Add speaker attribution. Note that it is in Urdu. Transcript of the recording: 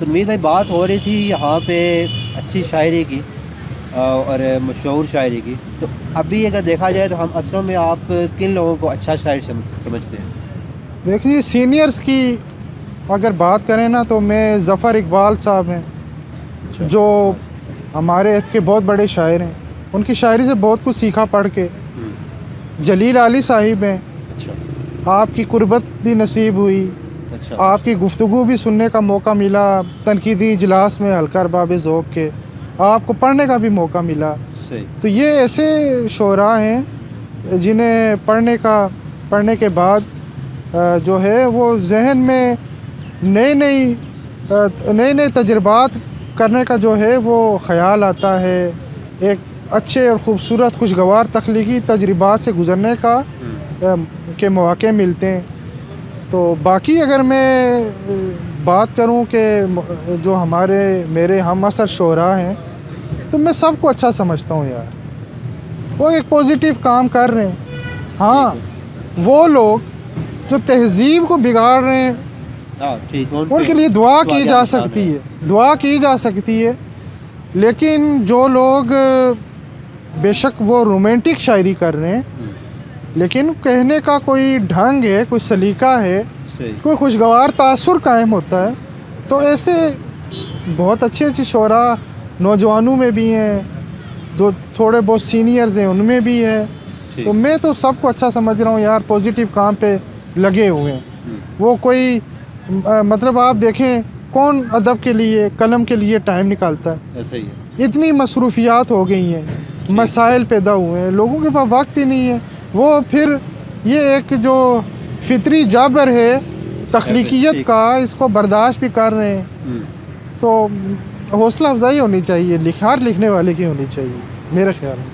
Speaker 1: تنویر بھائی بات ہو رہی تھی یہاں پہ اچھی شاعری کی اور مشہور شاعری کی، تو ابھی اگر دیکھا جائے تو ہم اصلوں میں آپ کن لوگوں کو اچھا شاعر سمجھتے ہیں؟
Speaker 2: دیکھیے سینئرز کی اگر بات کریں نا تو میں ظفر اقبال صاحب ہیں جو ہمارے عہد کے بہت بڑے شاعر ہیں، ان کی شاعری سے بہت کچھ سیکھا پڑھ کے۔ جلیل علی صاحب ہیں،
Speaker 1: اچھا
Speaker 2: آپ کی قربت بھی نصیب ہوئی،
Speaker 1: اچھا
Speaker 2: آپ کی گفتگو بھی سننے کا موقع ملا، تنقیدی اجلاس میں حلقہ ارباب ذوق کے آپ کو پڑھنے کا بھی موقع ملا۔
Speaker 1: صحیح۔
Speaker 2: تو یہ ایسے شعراء ہیں جنہیں پڑھنے کے بعد جو ہے وہ ذہن میں نئے تجربات کرنے کا جو ہے وہ خیال آتا ہے، ایک اچھے اور خوبصورت خوشگوار تخلیقی تجربات سے گزرنے کے مواقع ملتے ہیں۔ تو باقی اگر میں بات کروں کہ جو میرے ہم عصر شعراء ہیں تو میں سب کو اچھا سمجھتا ہوں یار، وہ ایک پازیٹیو کام کر رہے ہیں۔ ہاں وہ لوگ جو تہذیب کو بگاڑ رہے ہیں ان کے لیے دعا کی جا سکتی ہے، لیکن جو لوگ بے شک وہ رومانٹک شاعری کر رہے ہیں لیکن کہنے کا کوئی ڈھنگ ہے، کوئی سلیقہ ہے، کوئی خوشگوار تاثر قائم ہوتا ہے، تو ایسے بہت اچھے شعراء نوجوانوں میں بھی ہیں، جو تھوڑے بہت سینئرز ہیں ان میں بھی ہے۔ تو میں تو سب کو اچھا سمجھ رہا ہوں یار، پازیٹیو کام پہ لگے ہوئے ہیں۔ وہ کوئی مطلب آپ دیکھیں کون ادب کے لیے قلم کے لیے ٹائم نکالتا ہے؟
Speaker 1: ایسا ہی ہے،
Speaker 2: اتنی مصروفیات ہو گئی ہیں، مسائل پیدا ہوئے ہیں، لوگوں کے پاس وقت ہی نہیں ہے۔ وہ پھر یہ ایک جو فطری جبر ہے تخلیقیت کا، اس کو برداشت بھی کر رہے ہیں۔ تو حوصلہ افزائی ہونی چاہیے، ہر لکھنے والے کی ہونی چاہیے میرے خیال میں۔